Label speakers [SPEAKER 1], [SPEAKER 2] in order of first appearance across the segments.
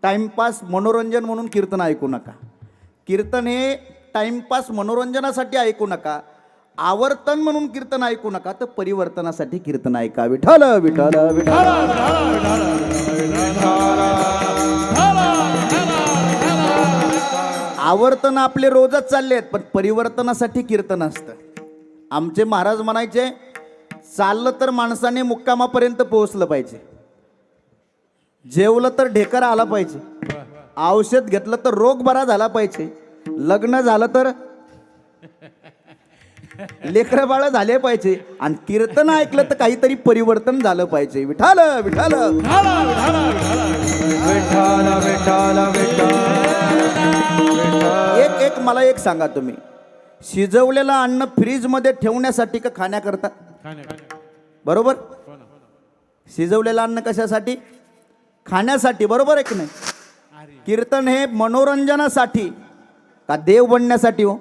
[SPEAKER 1] Timepass मनोरंजन म्हणून कीर्तन ऐकू नका. कीर्तन हे टाइमपास मनोरंजनासाठी ऐकू नका, आवर्तन म्हणून कीर्तन ऐकू नका, तर परिवर्तनासाठी कीर्तन ऐका. विठ्ठल विठ्ठल विठ्ठल. आवर्तन आपले रोजच चालले आहेत, पण परिवर्तनासाठी कीर्तन असतं. आमचे महाराज म्हणायचे, चाललं तर माणसाने मुक्कामापर्यंत पोहोचलं पाहिजे, जेवलं तर ढेकर आला पाहिजे, औषध घेतलं तर रोग बरा झाला पाहिजे, लग्न झालं तर लेकरं बाळ झाले पाहिजे, आणि कीर्तन ऐकलं तर काहीतरी परिवर्तन झालं पाहिजे. विठ्ठल विठ्ठल. एक मला एक सांगा, तुम्ही शिजवलेलं अन्न फ्रीज मध्ये ठेवण्यासाठी का खाण्याकरता? बरोबर. शिजवलेलं अन्न कशासाठी? खाण्यासाठी. बरोबर आहे की नाही? कीर्तन हे मनोरंजनासाठी का देव बनण्यासाठी? हो,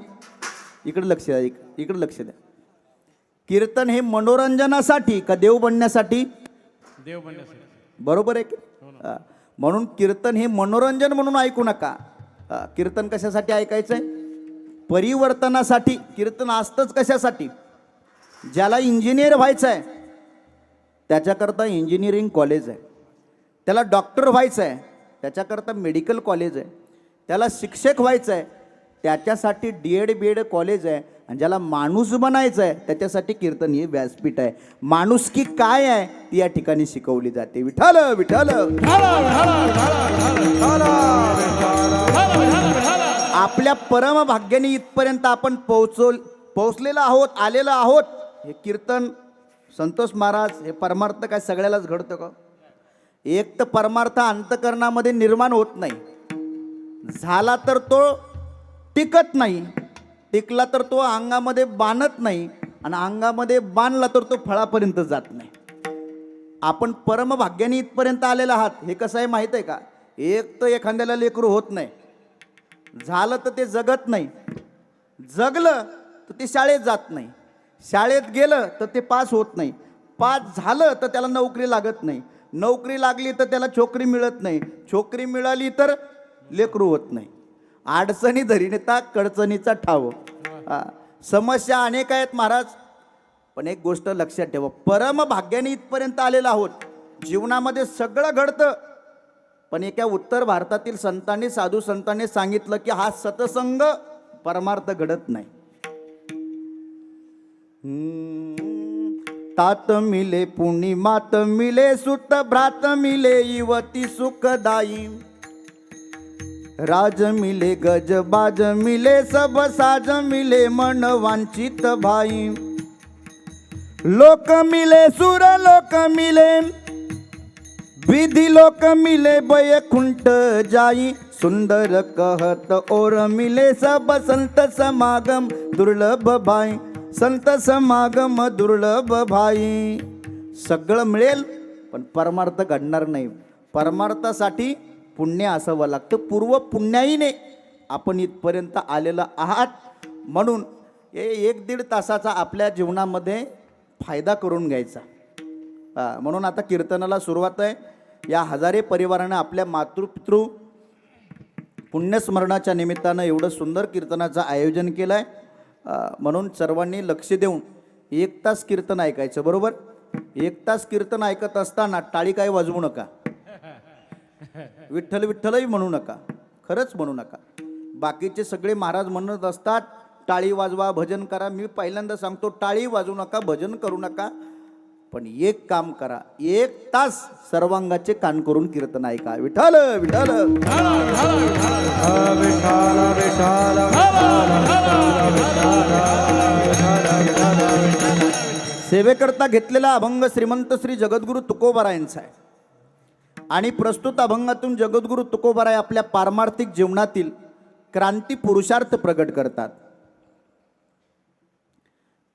[SPEAKER 1] इकडे लक्ष द्या, इकडे लक्ष द्या. कीर्तन हे मनोरंजनासाठी का देव बनण्यासाठी?
[SPEAKER 2] देव बनण्यासाठी.
[SPEAKER 1] बरोबर आहे की? म्हणून कीर्तन हे मनोरंजन म्हणून ऐकू नका. कीर्तन कशासाठी ऐकायचंय? परिवर्तनासाठी. कीर्तन असतंच कशासाठी? ज्याला इंजिनियर व्हायचं आहे त्याच्याकरता इंजिनिअरिंग कॉलेज आहे, त्याला डॉक्टर व्हायचं आहे त्याच्याकरता मेडिकल कॉलेज आहे, त्याला शिक्षक व्हायचं आहे त्याच्यासाठी DED BED कॉलेज आहे, आणि ज्याला माणूस बनायचं आहे त्याच्यासाठी कीर्तन हे व्यासपीठ आहे. माणुसकी काय आहे ती या ठिकाणी शिकवली जाते. विठ्ठल विठ्ठल. आपल्या परम भाग्याने इथपर्यंत आपण पोहोचलेलो आहोत, आलेलो आहोत. हे कीर्तन संतोष महाराज, हे परमार्थ काय सगळ्यालाच घडतं का? एक तर परमार्थ अंतकरणामध्ये निर्माण होत नाही, झाला तर तो टिकत नाही, टिकला तर तो अंगामध्ये बांधत नाही, आणि अंगामध्ये बांधला तर तो फळापर्यंत जात नाही. आपण परम भाग्याने इथपर्यंत आलेला आहात. हे कसं आहे माहित आहे का? एक तर एखाद्याला लेकरू होत नाही, झालं तर ते जगत नाही, जगलं तर ते शाळेत जात नाही, शाळेत गेलं तर ते पास होत नाही, पास झालं तर त्याला नोकरी लागत नाही, नोकरी लागली तर त्याला छोकरी मिळत नाही, छोकरी मिळाली तर लेकरू होत नाही. अडचणी धरी नेता कडचणीचा ठाव. समस्या अनेक आहेत महाराज, पण एक गोष्ट लक्षात ठेवा, परम भाग्याने इथपर्यंत आलेलो आहोत. जीवनामध्ये सगळं घडतं, पण एका उत्तर भारतातील संतांनी, साधू संतांनी सांगितलं की हा सतसंग परमार्थ घडत नाही. तात मिले पुणी मात मिले, सुत भ्रात मिले युवती सुखदाई, राज मिले गज बाज मिले, सब साज मिले मन वांछित भाई, लोक मिले सुर लोक मिले, विधि लोक मिले बैकुंठ जाई, सुंदर कहत और मिले, सब संत समागम दुर्लभ भाई, संत समागम दुर्लभ भाई. सगळं मिळेल पण परमार्थ घडणार नाही. परमार्थासाठी पुण्य असावं लागतं. पूर्व पुण्याईने आपण इथपर्यंत आलेलं आहात. म्हणून हे 1-1.5 तासाचा आपल्या जीवनामध्ये फायदा करून घ्यायचा. म्हणून आता कीर्तनाला सुरुवात आहे. या हजारे परिवारानं आपल्या मातृपितृ पुण्यस्मरणाच्या निमित्तानं एवढं सुंदर कीर्तनाचं आयोजन केलं आहे. म्हणून सर्वांनी लक्ष देऊन 1 तास कीर्तन ऐकायचं. बरोबर. 1 तास कीर्तन ऐकत असताना टाळी काय वाजवू नका, विठ्ठल विठ्ठलही म्हणू नका, खरंच म्हणू नका. बाकीचे सगळे महाराज म्हणत असतात टाळी वाजवा, भजन करा. मी पहिल्यांदा सांगतो टाळी वाजवू नका, भजन करू नका, पण एक काम करा, 1 तास सर्वांगाचे कान करून कीर्तन ऐका. विठ्ठल विठ्ठल. सेवेकरता घेतलेला अभंग श्रीमंत श्री जगद्गुरु तुकोबारायांचा आहे, आणि प्रस्तुत अभंगातून जगद्गुरु तुकोबाराय आपल्या पारमार्थिक जीवनातील क्रांती पुरुषार्थ प्रकट करतात.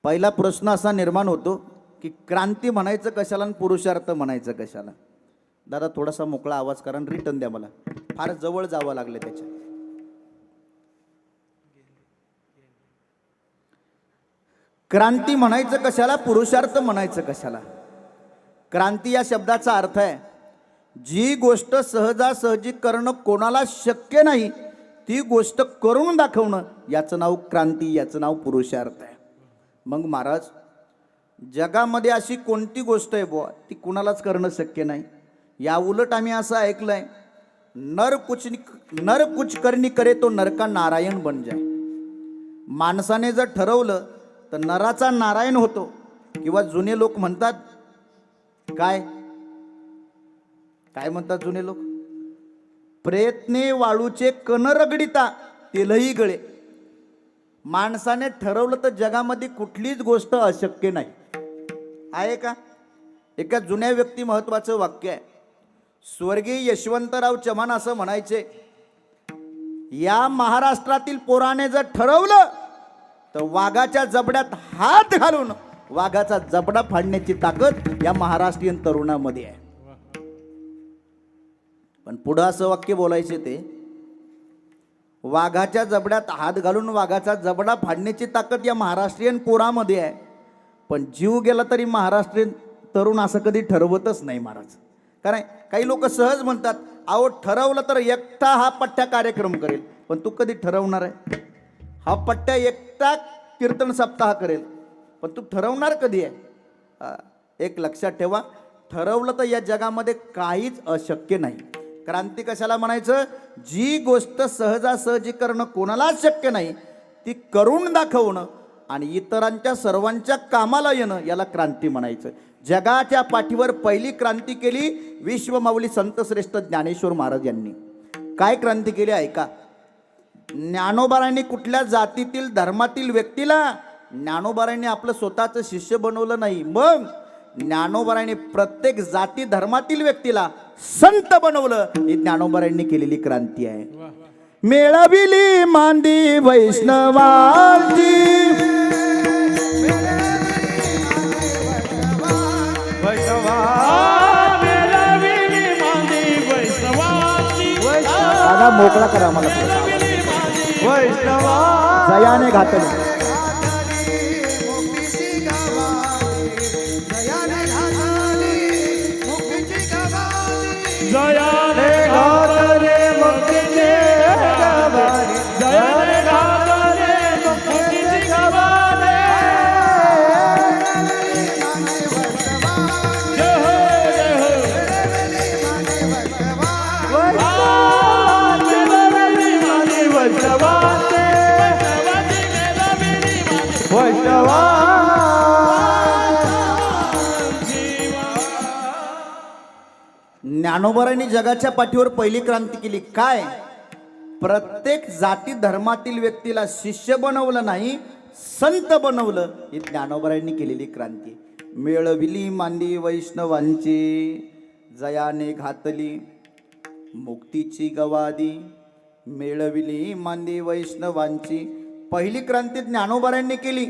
[SPEAKER 1] पहिला प्रश्न असा निर्माण होतो की क्रांती म्हणायचं कशाला आणि पुरुषार्थ म्हणायचं कशाला? दादा थोडासा मोकळा आवाज करा, रिटर्न द्या, मला फार जवळ जावं लागले त्याच्या. क्रांती म्हणायचं कशाला, पुरुषार्थ म्हणायचं कशाला? क्रांती या शब्दाचा अर्थ आहे जी गोष्ट सहजासहजी करणं कोणाला शक्य नाही ती गोष्ट करून दाखवणं याचं नाव क्रांती, याचं नाव पुरुषार्थ आहे. मग महाराज, जगामध्ये अशी कोणती गोष्ट आहे बुवा ती कुणालाच करणं शक्य नाही? या उलट आम्ही असं ऐकलंय, नर कुछ करनी करे तो नर का नारायण बन जाए. माणसाने जर ठरवलं तर नराचा नारायण होतो. किंवा जुने लोक म्हणतात, काय काय म्हणतात जुने लोक? प्रयत्ने वाळूचे कण रगडिता तेलही गळे. माणसाने ठरवलं तर जगामध्ये कुठलीच गोष्ट अशक्य नाही. आहे का? एका जुन्या व्यक्ती महत्वाचं वाक्य आहे. स्वर्गीय यशवंतराव चव्हाण असं म्हणायचे, या महाराष्ट्रातील पोराने जर ठरवलं तर वाघाच्या जबड्यात हात घालून वाघाचा जबडा फाडण्याची ताकद या महाराष्ट्रीयन तरुणामध्ये आहे. पण पुढं असं वाक्य बोलायचे ते, वाघाच्या जबड्यात हात घालून वाघाचा जबडा फाडण्याची ताकद या महाराष्ट्रीयन पोरामध्ये आहे, पण जीव गेला तरी महाराष्ट्रीयन तरुण असं कधी ठरवतच नाही महाराज. कारण काही लोक सहज म्हणतात, अहो ठरवलं तर एकटा हा पट्ट्या कार्यक्रम करेल. पण तू कधी ठरवणार आहे? हा पट्ट्या एकटा कीर्तन सप्ताह करेल, पण तू ठरवणार कधी आहे? एक लक्षात ठेवा, ठरवलं तर या जगामध्ये काहीच अशक्य नाही. क्रांती कशाला म्हणायचं? जी गोष्ट सहजासहजी करणं कोणालाच शक्य नाही ती करून दाखवणं आणि इतरांच्या सर्वांच्या कामाला येणं याला क्रांती म्हणायचं. जगाच्या पाठीवर पहिली क्रांती केली विश्वमाऊली संतश्रेष्ठ ज्ञानेश्वर महाराज यांनी. काय क्रांती केली ऐका. ज्ञानोबारांनी कुठल्या जातीतील धर्मातील व्यक्तीला ज्ञानोबारांनी आपलं स्वतःचं शिष्य बनवलं नाही. मग ज्ञानोबारांनी प्रत्येक जाती धर्मातील व्यक्तीला संत बनवलं. ही ज्ञानोबारांनी केलेली क्रांती आहे. मेळविली मांदी वैष्णवांची, मोकळा करा मला वैष्णवा जयाने घातली. ज्ञानोबारांनी जगाच्या पाठीवर पहिली क्रांती केली. काय? प्रत्येक जाती धर्मातील व्यक्तीला शिष्य बनवलं नाही, संत बनवलं. ही ज्ञानोबारांनी केलेली क्रांती. मेळविली मांदी वैष्णवांची, जयाने घातली मुक्तीची गवादी. मेळविली मांदी वैष्णवांची पहिली क्रांती ज्ञानोबारांनी केली.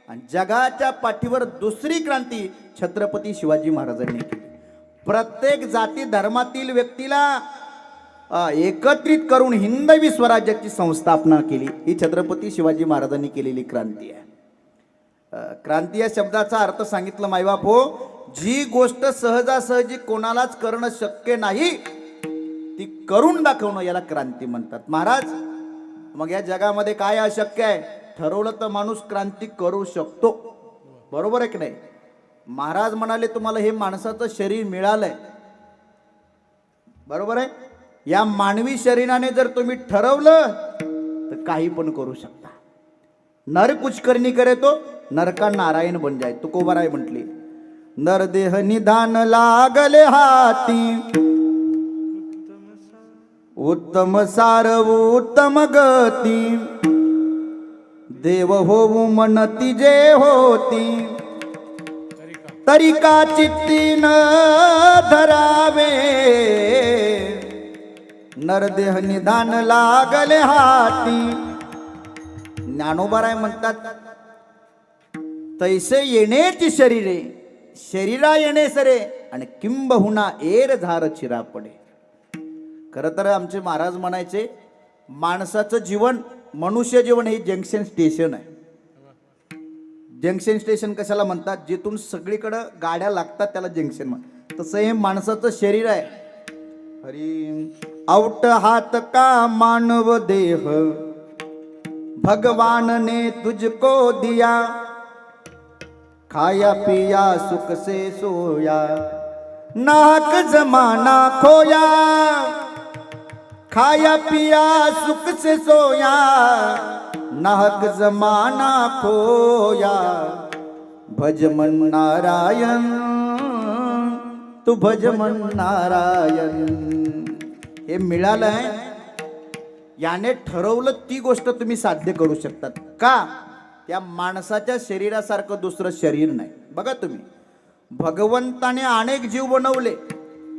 [SPEAKER 1] आणि जगाच्या पाठीवर दुसरी क्रांती छत्रपती शिवाजी महाराजांनी केली. प्रत्येक जाती धर्मातील व्यक्तीला एकत्रित करून हिंदवी स्वराज्याची संस्थापना केली. ही छत्रपती शिवाजी महाराजांनी केलेली क्रांती आहे. क्रांती या शब्दाचा अर्थ सांगितलं मायबाप हो, जी गोष्ट सहजासहजी कोणालाच करणं शक्य नाही ती करून दाखवणं याला क्रांती म्हणतात. महाराज, मग या जगामध्ये काय अशक्य आहे? ठरवलं तर माणूस क्रांती करू शकतो. बरोबर आहे की नाही? महाराज म्हणाले, तुम्हाला हे माणसाचं शरीर मिळालंय, बरोबर आहे? या मानवी शरीराने जर तुम्ही ठरवलं तर काही पण करू शकता. नर कुछ करनी करे तो नर का नारायण बन जाए. तुकोबाराय म्हटले, नर देह निधान लागले हाती, उत्तम सार उत्तम गती, देव होऊ म्हणती जे होती, तरिका चित्ती न धरावे, नरदेह निधान लागले हाती. ज्ञानोबाराय म्हणतात, तैसे येण्याची शरीरे शरीरा येणे सरे आणि किंबहुना एर झार चिरा पडे. खरं तर आमचे महाराज म्हणायचे, माणसाचं जीवन, मनुष्य जीवन हे जंक्शन स्टेशन आहे. जंक्शन स्टेशन कशाला म्हणतात? जिथून सगळीकडे गाड्या लागतात त्याला जंक्शन म्हणतात. तसं हे माणसाचं शरीर आहे. हरी औट हाथ का मानव देह भगवान ने तुझको दिया, खाया पिया सुख से सोया, नाहक जमाना खोया, खाया पिया सुख से सोया, नाहक जमाना खोया, भज मन नारायण, तू भज मन नारायण. हे मिळालंय, याने ठरवलं ती गोष्ट तुम्ही साध्य करू शकतात का? त्या माणसाच्या शरीरासारखं दुसरं शरीर नाही. बघा तुम्ही, भगवंताने अनेक जीव बनवले,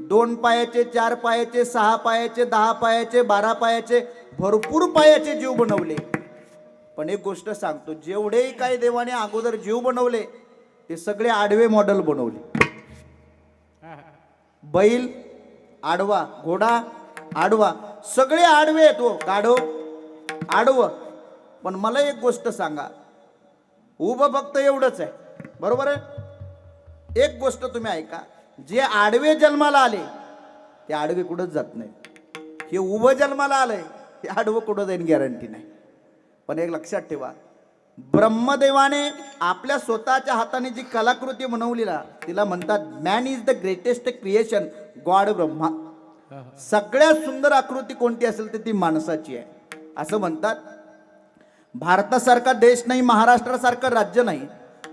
[SPEAKER 1] 2 पायाचे, 4 पायाचे, 6 पायाचे, 10 पायाचे, 12 पायाचे, भरपूर पायाचे जीव बनवले. पण एक गोष्ट सांगतो, जेवढेही काही देवाने अगोदर जीव बनवले ते सगळे आडवे मॉडेल बनवले. बैल आडवा, घोडा आडवा, सगळे आडवे आहेत. हो गाढव आडवं. पण मला एक गोष्ट सांगा, उभं फक्त एवढंच आहे, बरोबर आहे? एक गोष्ट तुम्ही ऐका, जे आडवे जन्माला आले ते आडवे कुठंच जात नाही. हे उभं जन्माला आलंय ते आडवं कुठं जाईन गॅरंटी नाही. पण एक लक्षात ठेवा, ब्रह्मदेवाने आपल्या स्वतःच्या हाताने जी कलाकृती बनवलीला तिला म्हणतात man is the greatest creation, God Brahma. सगळ्यात सुंदर आकृती कोणती असेल तर ती माणसाची आहे असं म्हणतात. भारतासारखा देश नाही, महाराष्ट्रासारखं राज्य नाही,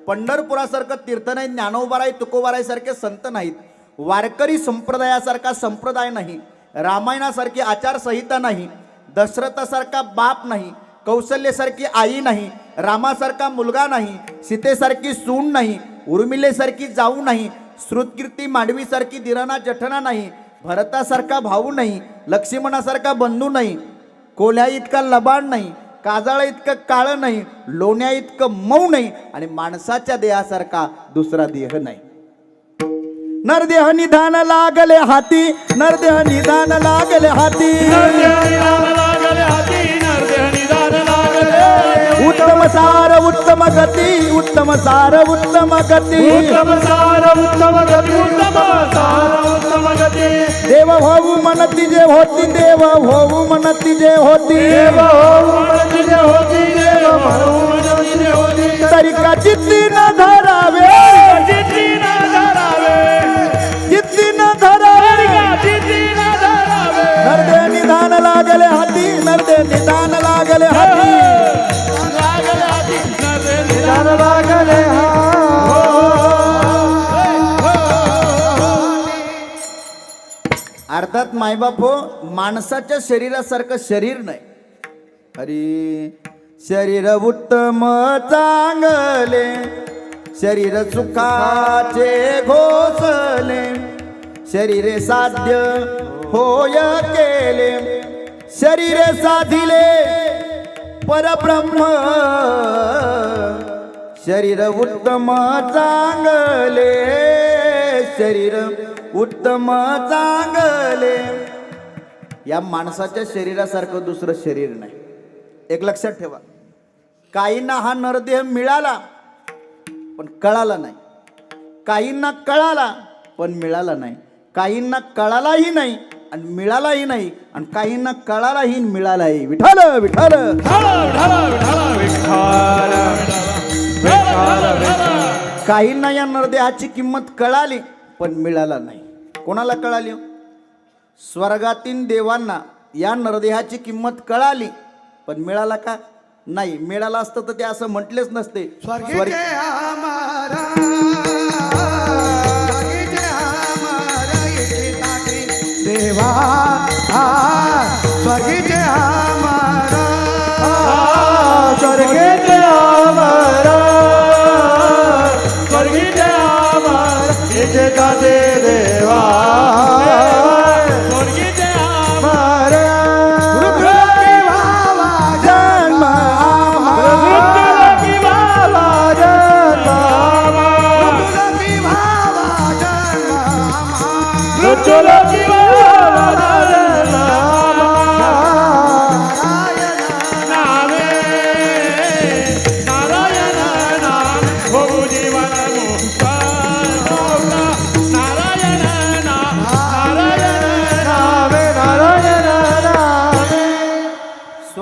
[SPEAKER 1] पंढरपुरासारखं तीर्थ नाही, ज्ञानोबाराय तुकोबाराय सारखे संत नाहीत, वारकरी संप्रदायासारखा संप्रदाय नाही, रामायणासारखी आचारसंहिता नाही, दशरथासारखा बाप नाही, कौशल्यसारखी आई नाही, रामासारखा मुलगा नाही, सीतेसारखी सून नाही, उर्मिलेसारखी जाऊ नाही, श्रुतकीर्ती मांडवीसारखी दिराणा जठणा नाही, भरतासारखा भाऊ नाही, लक्ष्मणासारखा बंधू नाही, कोल्ह्या इतका लबाड नाही, काजळ इतकं काळं नाही, लोण्या इतकं मऊ नाही, आणि माणसाच्या देहासारखा दुसरा देह नाही. नरदेह निधान लागले हाती, नरदेह निधान लागले हाती, उत्तम सार उत्तम गती, उत्तम सार उत्तम गती, उत्तम सार उत्तम गती, उत्तम सार उत्तम गती. देव होऊ म्हणती जे होती, देव होऊ म्हणती जे होती, देव होऊ म्हणती जे होती, देव होऊ म्हणती जे होती, तरी का जिद्दी न धरावे, जिद्दी न धरावे, जिद्दी न धरावे, जिद्दी न धरावे. नरदे निधान लागले हाती, नरदे निधान लागले हाती, लागले हाती, नरदे निधान लागले हाती. अर्थात मायबाप हो, माणसाच्या शरीरासारखं शरीर नाही. अरे शरीर उत्तम चांगले, शरीर सुखाचे घोसले, शरीरे साध्य होय केले, शरीरे साधिले परब्रह्म, शरीर उत्तम चांगले, शरीर उत्तम चांगले. या माणसाच्या शरीरासारखं दुसरं शरीर नाही. एक लक्षात ठेवा, काहींना हा नरदेह मिळाला पण कळाला नाही, काहींना कळाला पण मिळाला नाही, काहींना कळालाही नाही आणि मिळालाही नाही, आणि काहींना कळालाही मिळालाही. विठ्ठल विठ्ठल काहींना या नरदेहाची किंमत कळाली पण मिळाला नाही. कोणाला कळाली? स्वर्गातील देवांना या नरदेहाची किंमत कळाली पण मिळाला का? नाही. मिळाला असतं तर ते असं म्हटलेच नसते. देवा स्वर्गीचे आमारा, स्वर्गीचे आमारा, स्वर्गीचे आमारा, इथे जाते देवा स्वर्गीचे आमारा. मृत्युलोकी व्हावा जन्म आम्हा, मृत्युलोकी व्हावा जन्म आम्हा, मृत्युलोकी व्हावा जन्म आम्हा, मृत्युलोकी व्हावा जन्म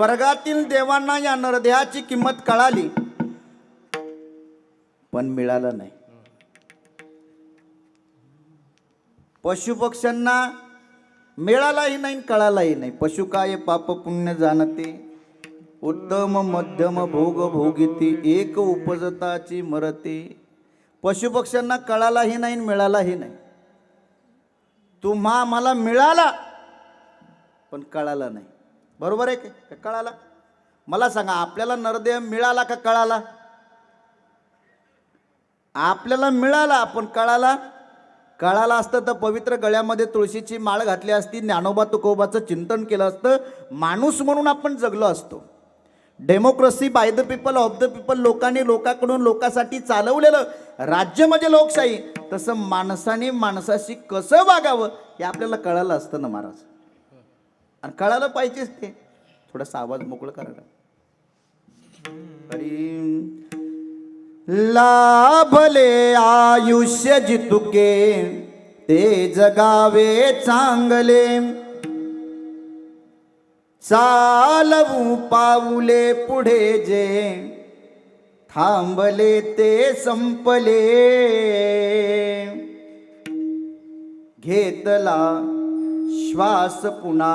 [SPEAKER 1] स्वर्गातील देवांना या नरदेहाची किंमत कळाली, पण मिळालं नाही. पशुपक्ष्यांना मिळालाही नाही, कळालाही नाही. पशु काय पाप पुण्य जाणते, उत्तम मध्यम भोग भोगिती, एक उपजताची मरते. पशुपक्ष्यांना कळालाही नाही, मिळालाही नाही. तुम्हा मला मिळाला पण कळाला नाही. बरोबर आहे का? कळाला? मला सांगा, आपल्याला नरदेह मिळाला का कळाला? आपल्याला मिळाला पण कळाला? कळाला असतं तर पवित्र गळ्यामध्ये तुळशीची माळ घातली असती, ज्ञानोबा तुकोबाचं चिंतन केलं असतं, माणूस म्हणून आपण जगलो असतो. Democracy by the people of the people, लोकांनी लोकांकडून लोकांसाठी चालवलेलं राज्य म्हणजे लोकशाही. तसं माणसाने माणसाशी कसं वागावं हे आपल्याला कळालं असतं ना महाराज. आणि कळालं पाहिजेच. ते थोडासा आवाज मोकळं करायला. लाभले आयुष्य जितुके ते जगावे चांगले, चालवू पाऊले पुढे जे थांबले ते संपले. घेतला श्वास पुन्हा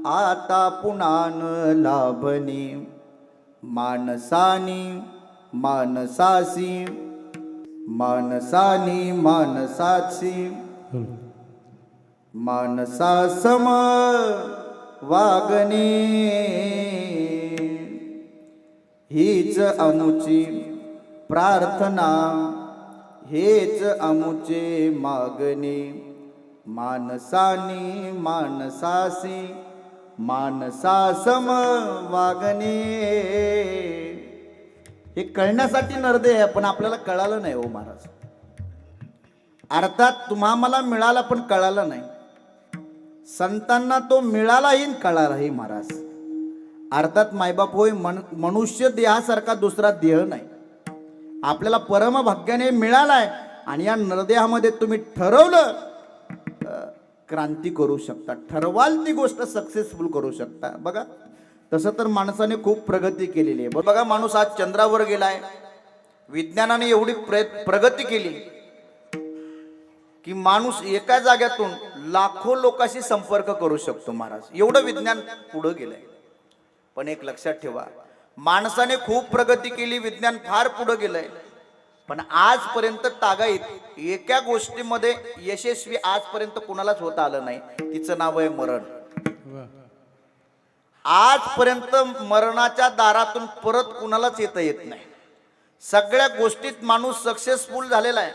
[SPEAKER 1] आता पुन्हा न लाभणे, माणसानी माणसासी माणसानी माणसाची माणसासम वागणे. हीच अमुची प्रार्थना, हेच अमुचे मागणे, माणसानी माणसासी माणसासम वागणे. हे कळण्यासाठी नरदेह आहे, पण आपल्याला कळालं नाही हो महाराज. अर्थात तुम्हा मला मिळाला पण कळाला नाही. संतांना तो मिळालाही कळालाही महाराज. अर्थात मायबाप होय, मनुष्य देहासारखा दुसरा देह नाही. आपल्याला परमभाग्याने मिळालाय आणि या नरदेहामध्ये तुम्ही ठरवलं क्रांती करू शकता, ठरवाल ती गोष्ट सक्सेसफुल करू शकता. बघा, तसं तर माणसाने खूप प्रगती केलेली आहे. बघा, माणूस आज चंद्रावर गेलाय. विज्ञानाने एवढी प्रगती केली की माणूस एका जाग्यातून लाखो लोकांशी संपर्क करू शकतो महाराज. एवढं विज्ञान पुढे गेलंय. पण एक लक्षात ठेवा, माणसाने खूप प्रगती केली, विज्ञान फार पुढे गेलंय, पण आजपर्यंत तागायत एका गोष्टीमध्ये यशस्वी आजपर्यंत कुणालाच होता आलं नाही. तिचं नाव आहे मरण. आजपर्यंत मरणाच्या दारातून परत कुणालाच येता येत नाही. सगळ्या गोष्टीत माणूस सक्सेसफुल झालेला आहे,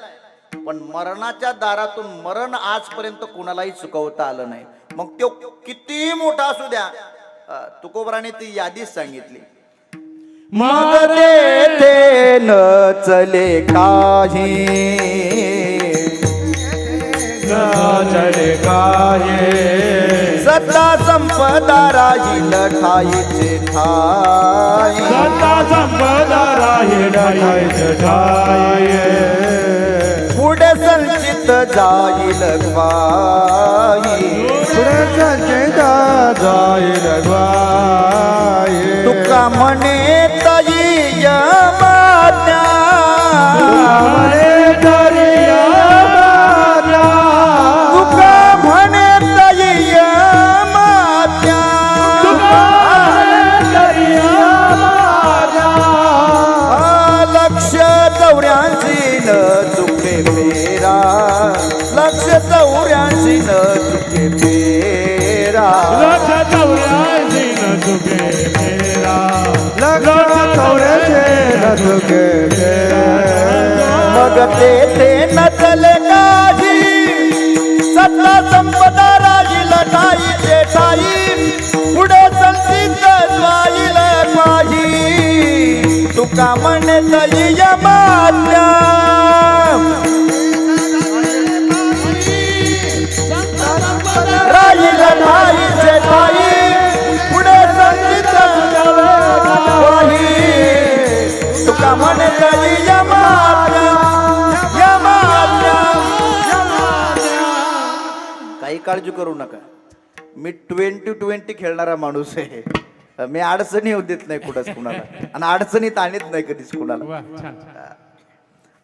[SPEAKER 1] पण मरणाच्या दारातून मरण आजपर्यंत कुणालाही चुकवता आलं नाही. मग तो किती मोठा असू द्या, तुकोबराने ती यादीच सांगितली. मग ते न चले काही, न चले काही, सत्ता संपदा राहील ठाईचे ठाई,
[SPEAKER 2] सत्ता संपदा राहील ठाईचे ठाई,
[SPEAKER 1] पुढे संचित जाईल ग्वाही,
[SPEAKER 2] पुढे संचित जाईल ग्वाही.
[SPEAKER 1] तुका म्हणे तई यमाज्ञा,
[SPEAKER 2] म्हणे तरी यमाज्ञा,
[SPEAKER 1] तुका म्हणे तई यमाज्ञा,
[SPEAKER 2] तरी यमाज्ञा.
[SPEAKER 1] लक्ष 84 न चुके फेरा, लक्ष 84 न चुके फेरा,
[SPEAKER 2] लक्ष 84 न चुके फेरा, लक्ष 84 न चुके फेरा.
[SPEAKER 1] मग ते नचले काही, सत्ता संपदा राहील ठाईचे ठाई, पुढे संचित जाईल ग्वाही. तुका म्हणे तई यमाज्ञा, राहील ठाईचे ठाई, पुढे संचित ग्वाही. तुका म्हणे तई यमाज्ञा, यमाज्ञा. काही काळजी करू नका, मी 20-20 खेळणारा माणूस आहे. मी अडचणी येऊ देत नाही कुठंच कुणाला, आणि अडचणीत आणत नाही कधीच कुणाला.
[SPEAKER 2] वा छान.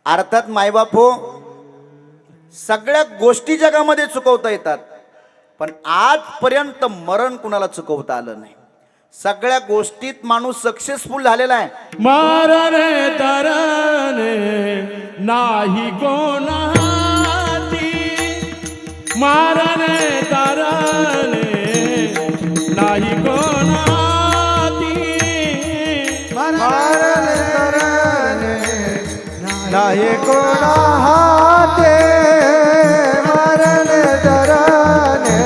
[SPEAKER 1] अर्थात मायबाप हो, सगळ्या गोष्टी जगामध्ये चुकवता येतात, पण आजपर्यंत मरण कुणाला चुकवता आलं नाही. सगळ्या गोष्टीत माणूस सक्सेसफुल झालेला आहे.
[SPEAKER 2] मारणे तरणे नाही कोणाती, मारणे तरणे नाही कोणाती,
[SPEAKER 3] मारणे तरणे नाही कोणा हाते, मारणे तरणे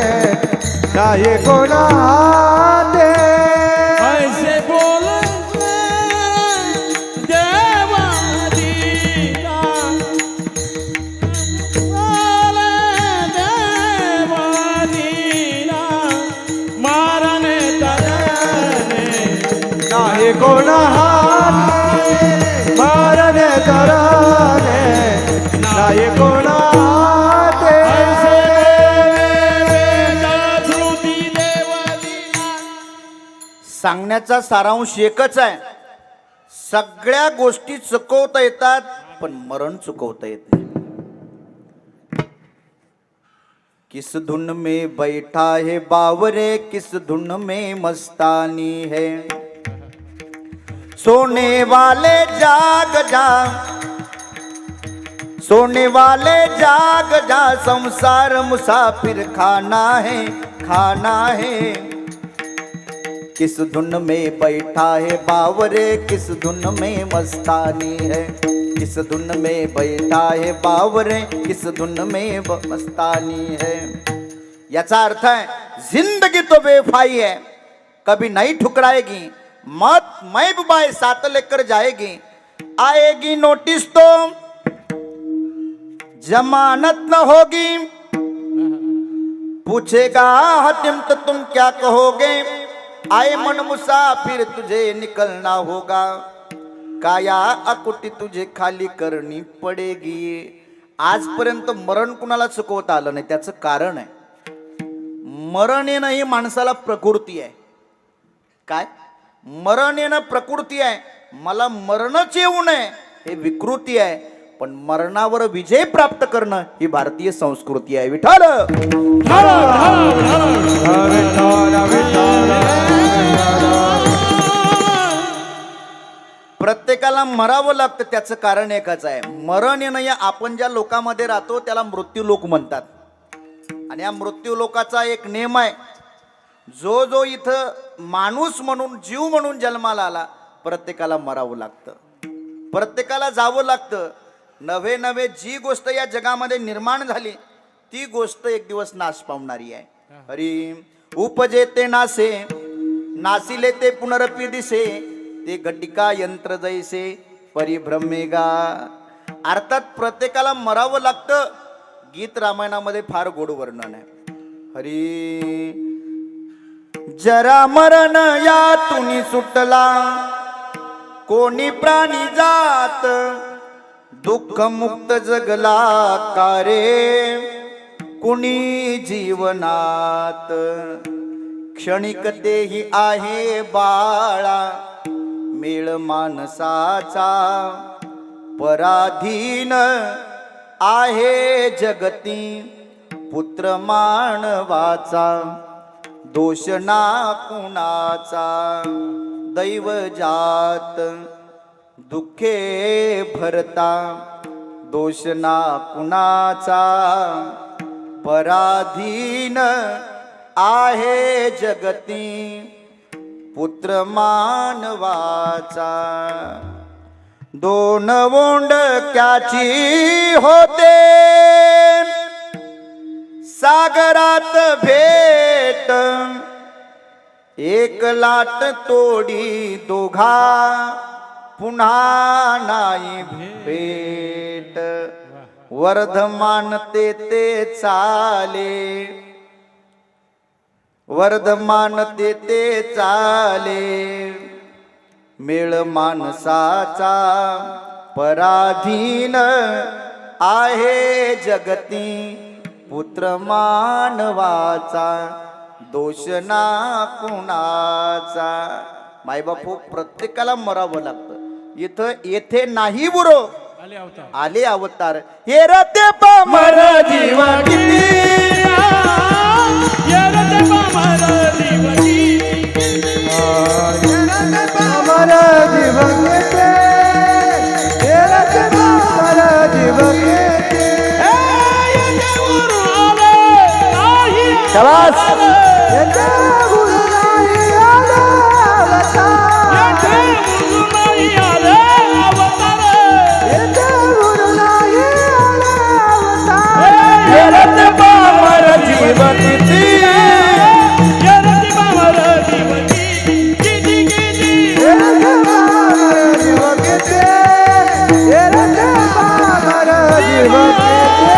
[SPEAKER 3] नाही कोणा हाते.
[SPEAKER 2] ऐसे बोलले देवा दिला, देवा दिला, मारणे तरणे
[SPEAKER 3] नाही कोणा हाते, मारणे तरणे नाही कोणा हाते.
[SPEAKER 2] ऐसे धृती देवा दिला.
[SPEAKER 1] सांगण्याचा सारांश एकच आहे, सगळ्या गोष्टी चुकवता येतात, पण मरण चुकवता येत नाही. किस धुन में बैठा है बावरे, किस धुन में मस्तानी है, सोने वाले जाग जा, सोने वाले जाग जा, संसार मुसाफिर खाना है, खाना है. किस धुन में बैठा है बावरे, किस धुन में मस्तानी है, किस धुन में बैठा है बावरे, किस धुन में मस्तानी है. याचा अर्थ है जिंदगी तो बेवफाई है, कभी नहीं ठुकराएगी, मत मैं बाय साथ लेकर जाएगी, आएगी नोटिस तो जमानत न होगी, पूछेगा हतिम तो तुम क्या कहोगे, आए मन मुसाफिर तुझे निकलना होगा, काया अकुटी तुझे खाली करनी पडेगी. आजपर्यंत मरण कुणाला चुकवता आलं नाही, त्याचं कारण आहे मरण येणं ही माणसाला प्रकृती आहे. काय मरण येणं प्रकृती आहे, मला मरणच येऊ नये हे विकृती आहे, पण मरणावर विजय प्राप्त करणं ही भारतीय संस्कृती आहे. विठ्ठल प्रत्येकाला मरावं लागतं, त्याचं कारण एकच आहे, मरण येणं. या आपण ज्या लोकामध्ये राहतो त्याला मृत्यू लोक म्हणतात, आणि या मृत्यू लोकाचा एक नियम आहे, जो जो इथं माणूस म्हणून जीव म्हणून जन्माला आला प्रत्येकाला मरावं लागतं, प्रत्येकाला जावं लागतं. नवे नवे जी गोष्ट या जगामध्ये निर्माण झाली ती गोष्ट एक दिवस नाश पावणारी आहे. हरी उपजे ते नासे, नासिले ते पुनरपी दिसे, ते घटिका यंत्र जैसे परिभ्रमेगा. अर्थात प्रत्येकाला मरावं लागतं. गीत रामायणामध्ये फार गोड वर्णन आहे. हरी जरा मरण यातून सुटला, कोणी प्राणी जात, दुःख मुक्त जगला कारे कुणी जीवनात. क्षणिक देही आहे बाळा, मेळ माणसाचा पराधीन आहे जगती, पुत्र मानवाचा दोष ना कुणाचा. दैव जात दुःखे भरता, दोष ना कुणाचा, पराधीन आहे जगती, पुत्र मानवाचा. दोन वोंडक्याची होते सागरात भेट, एक लाट तोडी दोघा पुन्हा नाही भेट. वर्धमान ते चाले, वर्धमान ते चाले, मेळ माणसाचा पराधीन आहे जगती, पुत्र मानवाचा. दोष ना कुणाचा. मायबापू प्रत्येकाला मरावं लागतं. इथं येथे नाही बुरो
[SPEAKER 2] आले अवतार.
[SPEAKER 1] आले अवतार. हे रते पामर जीव किती
[SPEAKER 2] येरते पामर जीव किती.
[SPEAKER 3] अमर जीव घेते येरते अमर जीव घेते.
[SPEAKER 1] शाबास.
[SPEAKER 3] येते गुरु नाही आला अवतार. येते गुरु नाही आला अवतार.
[SPEAKER 1] हे रते पामर जीव किती
[SPEAKER 3] येरते अमर जीव घेते येरते अमर जीव घेते.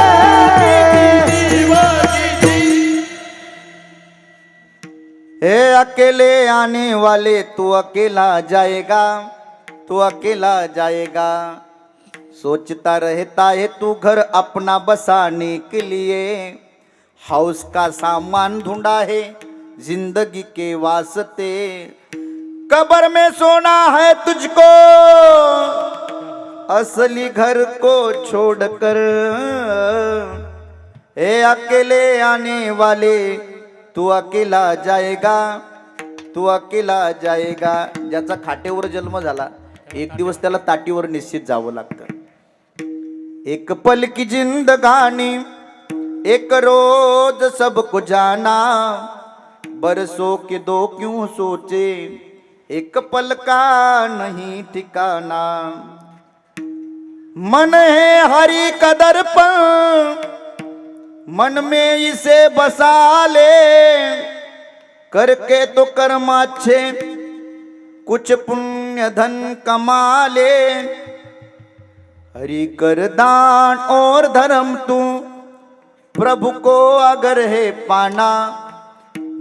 [SPEAKER 1] हे अकेले आने वाले तू अकेला जाएगा, तू अकेला जाएगा. सोचता रहता है तू घर अपना बसाने के लिए. हाउस का सामान ढूंढा है जिंदगी के वास्ते. कब्र में सोना है तुझको असली घर को छोड़कर. हे अकेले आने वाले तू अकेला जाएगा, तू अकेला जाएगा. ज्याचा खाटेवर जन्म झाला एक दिवस त्याला ताटीवर निश्चित जावं लागतं. एक पल की जिंदगानी एक रोज सबको जाना. बरसों के दो क्यों सोचे एक पल का नहीं ठिकाना. मन है हरी कदर पर मन में इसे बसा ले. करके तो कर्म अच्छे कुछ पुण्य धन कमा ले. हरि कर दान और धर्म तू प्रभु को अगर है पाना.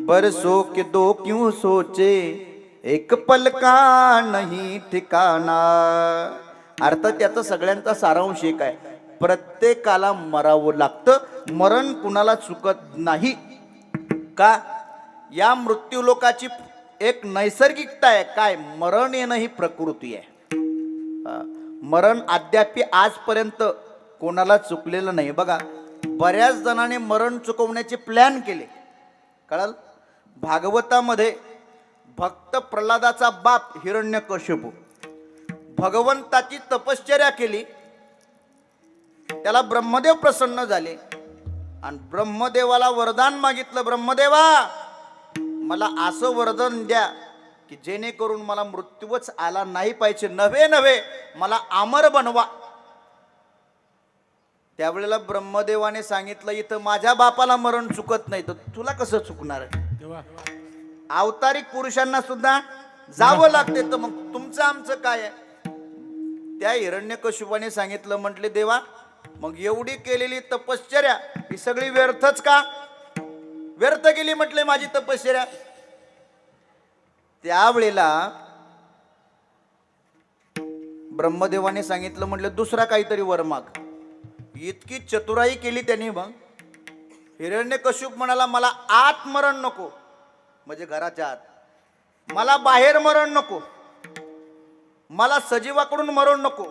[SPEAKER 1] बरसों के दो क्यों सोचे एक पल का नहीं ठिकाना. अर्थात त्याचा सगळ्यांचा सारांश एक आहे. प्रत्येकाला मरावं लागतं. मरण कुणाला चुकत नाही. का या मृत्यूलोकाची एक नैसर्गिकता आहे. काय मरण येणं ही प्रकृती आहे. मरण अद्याप आजपर्यंत कोणाला चुकलेलं नाही. बघा बऱ्याच जणांनी मरण चुकवण्याचे प्लॅन केले. कळलं. भागवतामध्ये भक्त प्रल्हादाचा बाप हिरण्यकश्यपू भगवंताची तपश्चर्या केली. त्याला ब्रह्मदेव प्रसन्न झाले आणि ब्रह्मदेवाला वरदान मागितलं. ब्रह्मदेवा मला असं वरदान द्या की जेणेकरून मला मृत्यूच आला नाही पाहिजे. नव्हे नव्हे मला अमर बनवा. त्यावेळेला ब्रह्मदेवाने सांगितलं इथं माझ्या बापाला मरण चुकत नाही तर तुला कसं चुकणार आहे. अवतारिक पुरुषांना सुद्धा जावं लागते तर मग तुमचं आमचं काय आहे. त्या हिरण्यकश्यपाने सांगितलं म्हटले देवा मग एवढी केलेली तपश्चर्या ही सगळी व्यर्थच का. व्यर्थ गेली म्हटले माझी तपश्चर्या. त्यावेळेला ब्रह्मदेवाने सांगितलं म्हटलं दुसरा काहीतरी वर माग. इतकी चतुराई केली त्यांनी. मग हिरण्यकश्यप म्हणाला मला आत मरण नको म्हणजे घराच्या आत. मला बाहेर मरण नको. मला सजीवाकडून मरण नको.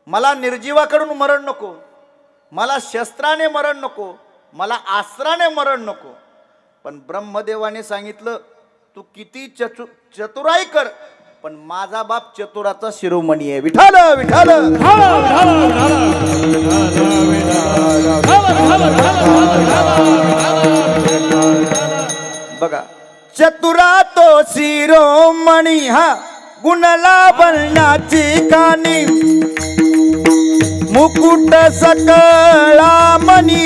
[SPEAKER 1] मला निर्जीवाकडून मरण नको. मला शस्त्राने मरण नको. मला अस्त्राने मरण नको. पण ब्रह्मदेवाने सांगितलं तू किती चतुराई कर पण माझा बाप चतुराचा शिरोमणी आहे. विठाल विठाल. बघा चतुरा तो शिरोमणी हा गुणला बनण्याची कानी. मुकुट सकळा मनी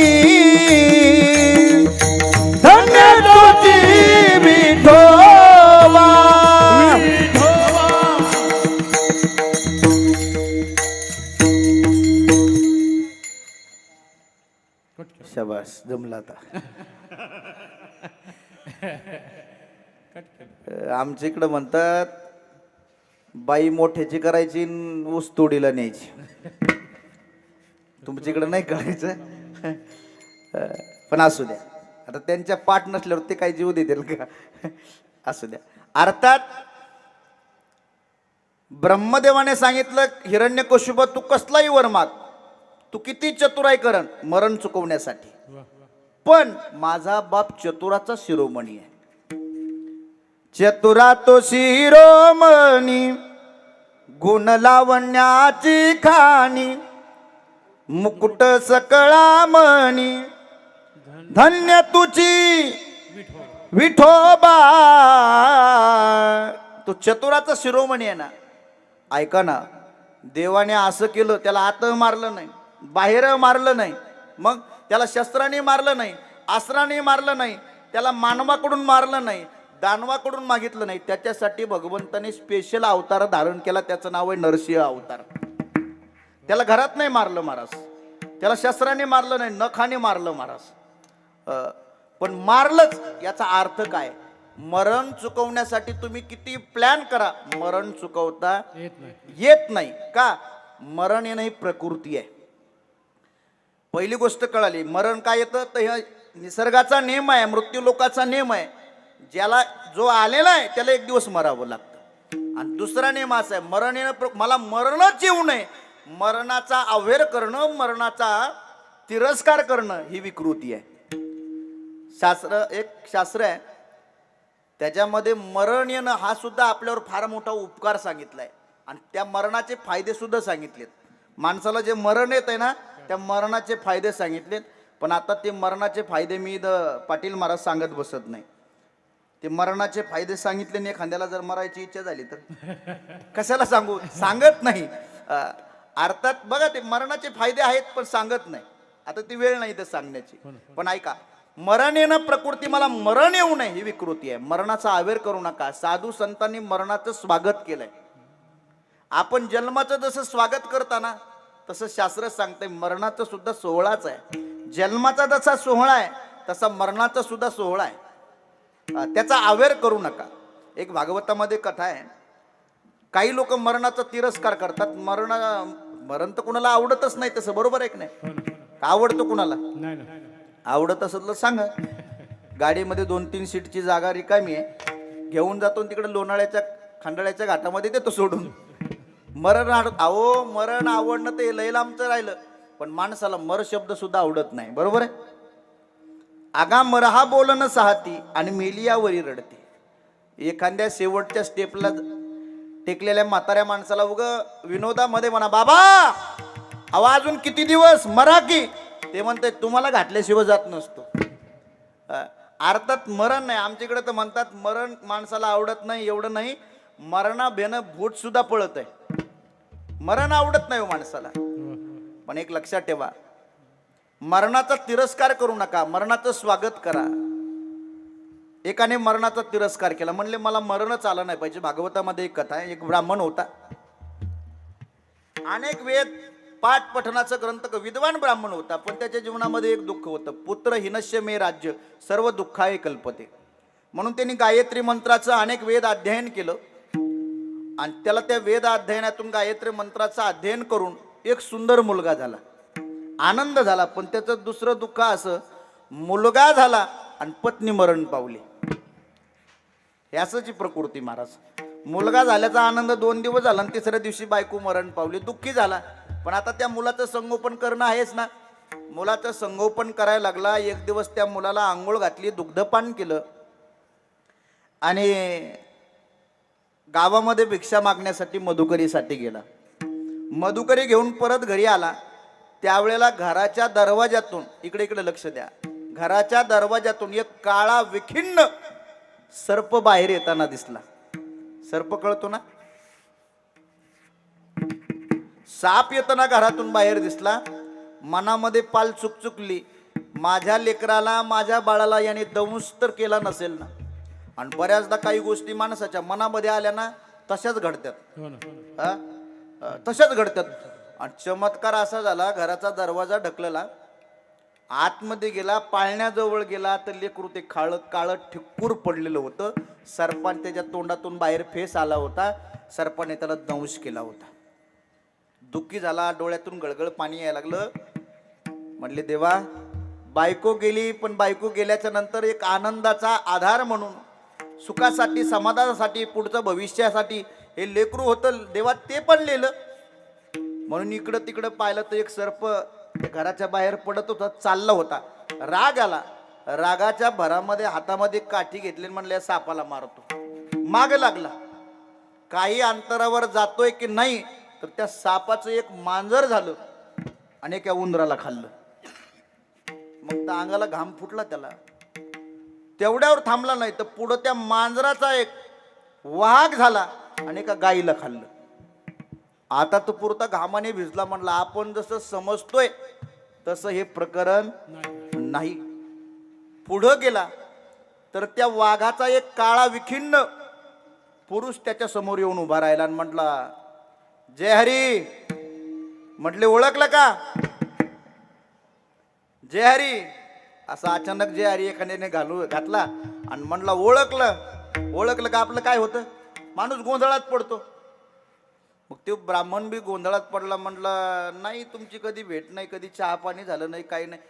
[SPEAKER 1] धन्य तुझी विठोबा. शाबास जमला आता. आमच्या इकडं म्हणतात बाई मोठ्याची करायची ऊस तोडीला न्यायची. तुमच्या इकडं नाही करायचं पण असू द्या. आता त्यांच्या पाठ नसल्यावर ते काय जीव देतील का? असू द्या. अर्थात ब्रह्मदेवाने सांगितलं, हिरण्यकशिपा तू कसलाही वर माग, तू किती चतुराई करण मरण चुकवण्यासाठी, पण माझा बाप चतुराचा शिरोमणी आहे. चतुरा तो शिरोमणी, गुण लावण्याची खाणी, मुकुट सकळा मणी, धन्य तुझी विठोबा. तो चतुराचा शिरोमणी आहे ना. ऐका ना, देवाने असं केलं, त्याला आत मारलं नाही, बाहेर मारलं नाही, मग त्याला शस्त्राने मारलं नाही, अस्त्राने मारलं नाही, त्याला मानवाकडून मारलं नाही, दानवाकडून मागितलं नाही. त्याच्यासाठी भगवंताने स्पेशल अवतार धारण केला. त्याचं नाव आहे नरसिंह अवतार. त्याला घरात नाही मारलं महाराज, त्याला शस्त्राने मारलं नाही, नखाने मारलं महाराज. पण मारलंच. याचा अर्थ काय? मरण चुकवण्यासाठी तुम्ही किती प्लॅन करा, मरण चुकवता येत नाही. का? मरण येणं ही प्रकृती आहे. पहिली गोष्ट कळाली. मरण काय येतं तर हे निसर्गाचा नियम आहे, मृत्यू लोकाचा नियम आहे. ज्याला जो आलेला आहे त्याला एक दिवस मरावं लागतं. आणि दुसरा नियम असा आहे, मरण येणं, मला मरणच येऊ नये, मरणाचा अवेर करणं, मरणाचा तिरस्कार करणं ही विकृती आहे. एक शास्त्र आहे, त्याच्यामध्ये मरण येणं हा सुद्धा आपल्यावर फार मोठा उपकार सांगितलाय. आणि त्या मरणाचे फायदे सुद्धा सांगितलेत. माणसाला जे मरण येत आहे ना, त्या मरणाचे फायदे सांगितलेत. पण आता ते मरणाचे फायदे मी पाटील महाराज सांगत बसत नाही. ते मरणाचे फायदे सांगितले नाही, एखाद्याला जर मरायची इच्छा झाली तर कशाला सांगू, सांगत नाही. अर्थात बघा, ते मरणाचे फायदे आहेत पण सांगत नाही. आता ती वेळ नाही ते सांगण्याची. पण ऐका, मरण येणं प्रकृती, मला मरण येऊ नये ही विकृती आहे. मरणाचा आवेर करू नका. साधू संतांनी मरणाचं स्वागत केलंय. आपण जन्माचं जसं स्वागत करताना तसं शास्त्र सांगतंय मरणाचं सुद्धा सोहळाच आहे. जन्माचा जसा सोहळा आहे तसा मरणाचा सुद्धा सोहळा आहे. त्याचा आवेर करू नका. एक भागवतामध्ये कथा आहे, काही लोक मरणाचा तिरस्कार करतात. मरण तर कुणाला आवडतच नाही तसं, बरोबर आहे की नाही? आवडतं कुणाला? आवडत असेल तर सांगा. गाडीमध्ये 2-3 सीटची जागा रिकामी आहे, घेऊन जातो तिकडे लोणाळ्याच्या खंडाळ्याच्या घाटामध्ये देतो सोडून. मरण मरण आवडणं ते लय लांबचं राहिलं, पण माणसाला मर शब्द सुद्धा आवडत नाही, बरोबर आहे? आगा मर हा बोलणं साहती आणि मेलियावरी रडते. एखाद्या शेवटच्या स्टेपला टेकलेल्या म्हाताऱ्या माणसाला उग विनोदामध्ये म्हणा, बाबा अहो अजून किती दिवस मरा की, ते म्हणते तुम्हाला घातल्याशिवाय जात नसतो. अर्थात मरण नाही. आमच्याकडे तर म्हणतात मरण माणसाला आवडत नाही. एवढं नाही, मरणा बेनं भूत सुद्धा पळत आहे. मरण आवडत नाही हो माणसाला. पण एक लक्षात ठेवा, मरणाचा तिरस्कार करू नका, मरणाचं स्वागत करा. एकाने मरणाचा तिरस्कार केला, म्हणले मला मरणच आलं नाही पाहिजे. भागवतामध्ये एक कथा आहे, एक ब्राह्मण होता, अनेक वेद पाठ पठणाचा ग्रंथ, विद्वान ब्राह्मण होता. पण त्याच्या जीवनामध्ये एक दुःख होतं, पुत्र हिनश्य मे राज्य सर्व दुःखाय कल्पते. म्हणून त्यांनी गायत्री मंत्राचं अनेक वेद अध्ययन केलं. आणि त्याला त्या वेद अध्ययनातून गायत्री मंत्राचं अध्ययन करून एक सुंदर मुलगा झाला, आनंद झाला. पण त्याचं दुसरं दुःख असं, मुलगा झाला आणि पत्नी मरण पावली. याची प्रकृती महाराज. मुलगा झाल्याचा आनंद 2 दिवस झाला आणि तिसऱ्या दिवशी बायको मरण पावली, दुःखी झाला. पण आता त्या मुलाचं संगोपन करणं आहेच ना. मुलाचं संगोपन करायला लागला. एक दिवस त्या मुलाला आंघोळ घातली, दुग्धपान केलं आणि गावामध्ये भिक्षा मागण्यासाठी मधुकरीसाठी गेला. मधुकरी घेऊन परत घरी आला. त्यावेळेला घराच्या दरवाजातून, इकडे लक्ष द्या, घराच्या दरवाजातून एक काळा विखिन्न सर्प बाहेर येताना दिसला. सर्प कळतो ना, साप येताना घरातून बाहेर दिसला. मनामध्ये पाल चुकचुकली, माझ्या लेकराला माझ्या बाळाला याने दंश तर केला नसेल ना. आणि बऱ्याचदा काही गोष्टी माणसाच्या मनामध्ये आल्या ना तशाच घडतात, तशाच घडतात. आणि चमत्कार असा झाला, घराचा दरवाजा ढकलला, आतमध्ये गेला, पाळण्याजवळ गेला तर लेकरू ते काळं ठिक्कूर पडलेलं होतं. सर्पाने त्याच्या तोंडातून बाहेर फेस आला होता. सर्पाने त्याला दंश केला होता. दुःखी झाला, डोळ्यातून गळगळ पाणी यायला लागलं. म्हणले देवा, बायको गेली, पण बायको गेल्याच्या नंतर एक आनंदाचा आधार म्हणून, सुखासाठी, समाधानासाठी, पुढचं भविष्यासाठी हे लेकरू होतं देवा, ते पण लिहिलं. म्हणून इकडं तिकडं पाहिलं तर एक सर्प ते घराच्या बाहेर पडत होता, चालला होता. राग आला, रागाच्या भरामध्ये हातामध्ये काठी घेतली, म्हणले सापाला मारतो. माग लागला, काही अंतरावर जातोय की नाही तर त्या सापाचं एक मांजर झालं आणि एका उंदराला खाल्लं. मग त्या अंगाला घाम फुटला त्याला. तेवढ्यावर थांबला नाही तर पुढं त्या मांजराचा एक वाघ झाला आणि एका गाईला खाल्लं. आता तो पुरता घामाने भिजला, म्हणला आपण जसं समजतोय तसं हे प्रकरण नाही. पुढं गेला तर त्या वाघाचा एक काळा विखिन्न पुरुष त्याच्या समोर येऊन उभा राहिला आणि म्हटला, जय हरी. म्हटले ओळखलं का? जय हरी. असं अचानक जय हरी एखाद्याने घातला आणि म्हणला ओळखलं. ओळखलं का? आपलं काय होतं, माणूस गोंधळात पडतो. मग ते ब्राह्मण बी गोंधळात पडला, म्हटलं नाही तुमची कधी भेट नाही, कधी चहा पाणी झालं नाही, काही नाही.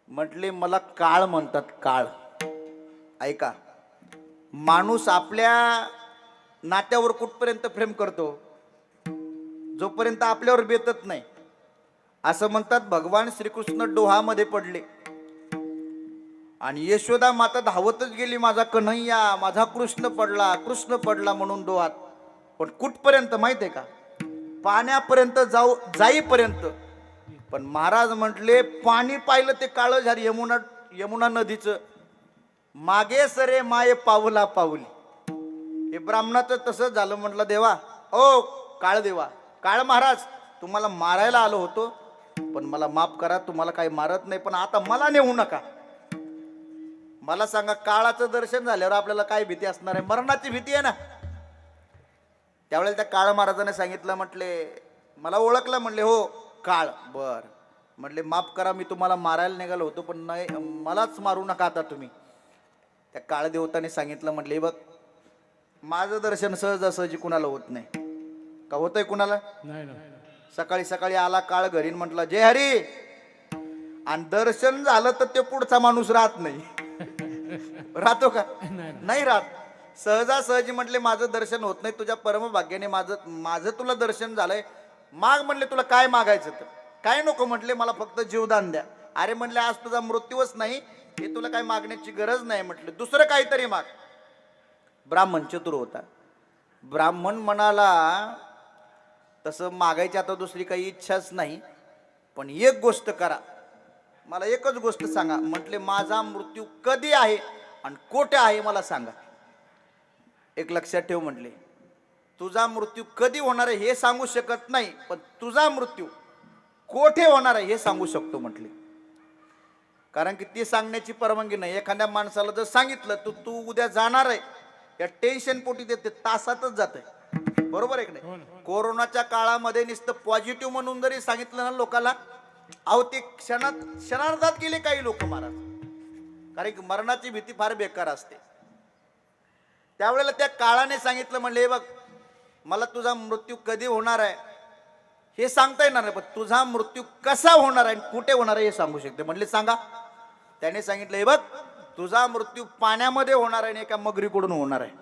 [SPEAKER 1] म्हटले मला काळ म्हणतात, काळ. ऐका, माणूस आपल्या नात्यावर कुठपर्यंत प्रेम करतो, जोपर्यंत आपल्यावर बेतत नाही. असं म्हणतात भगवान श्रीकृष्ण डोहामध्ये पडले आणि यशोदा माता धावतच गेली, माझा कन्हैया, माझा कृष्ण पडला, कृष्ण पडला म्हणून डोहात. पण कुठपर्यंत माहित आहे का? पाण्यापर्यंत जाईपर्यंत. पण महाराज म्हटले पाणी पाहिलं ते काळं झार यमुना नदीचं. मागे सरे माये पावला पावली. हे ब्राह्मणाचं तसंच झालं. म्हटलं देवा, ओ काळ देवा, काळ महाराज, तुम्हाला मारायला आलो होतो, पण मला माफ करा, तुम्हाला काही मारत नाही, पण आता मला नेऊ नका. मला सांगा, काळाचं दर्शन झाल्यावर आपल्याला काय भीती असणार आहे? मरणाची भीती आहे ना. त्यावेळेला त्या काळ महाराजाने सांगितलं, म्हटले मला ओळखलं? म्हणले हो काळ. बर. म्हटले माफ करा, मी तुम्हाला मारायला निघालो होतो, पण नाही, मलाच मारू नका आता तुम्ही. त्या काळ देवताने सांगितलं, म्हटले बघ, माझं दर्शन सहजासहजी कुणाला होत नाही. का होतंय कुणाला?
[SPEAKER 2] नाही.
[SPEAKER 1] सकाळी सकाळी आला काळ घरी, म्हटलं जय हरी, आणि दर्शन झालं तर ते पुढचा माणूस राहत नाही. राहतो का? नाही राहत. सहजासहजी म्हटले माझं दर्शन होत नाही, तुझ्या परमभाग्याने माझं तुला दर्शन झालंय, माग. म्हणले तुला काय मागायचं? तर काय नको. म्हटले मला फक्त जीवदान द्या. अरे म्हणले आज तुझा मृत्यूच नाही, हे तुला काय मागण्याची गरज नाही. म्हटले दुसरं काहीतरी माग. ब्राह्मण चतुर होता. ब्राह्मण म्हणाला तसं मागायची आता दुसरी काही इच्छाच नाही, पण एक गोष्ट करा, मला एकच गोष्ट सांगा. म्हटले माझा मृत्यू कधी आहे आणि कोठे आहे मला सांगा. एक लक्षात ठेव, म्हटले तुझा मृत्यू कधी होणार आहे हे सांगू शकत नाही, पण तुझा मृत्यू कोठे होणार आहे हे सांगू शकतो. म्हटले कारण की ती सांगण्याची परवानगी नाही. एखाद्या माणसाला जर सांगितलं तू उद्या जाणार आहे, या टेन्शन पोटी ते तासातच जात आहे. बरोबर आहे की नाही? कोरोनाच्या काळामध्ये नुसतं पॉझिटिव्ह म्हणून जरी सांगितलं ना लोकांना, अहो ते क्षणार्धात गेले काही लोक महाराज. कारण की मरणाची भीती फार बेकार असते. त्यावेळेला त्या काळाने सांगितलं, म्हणले हे बघ, मला तुझा मृत्यू कधी होणार आहे हे सांगता येणार नाही, पण तुझा मृत्यू कसा होणार आहे, कुठे होणार आहे हे सांगू शकते. म्हणले सांगा. त्याने सांगितलं हे बघ, तुझा मृत्यू पाण्यामध्ये होणार आहे आणि एका मगरीकडून होणार आहे.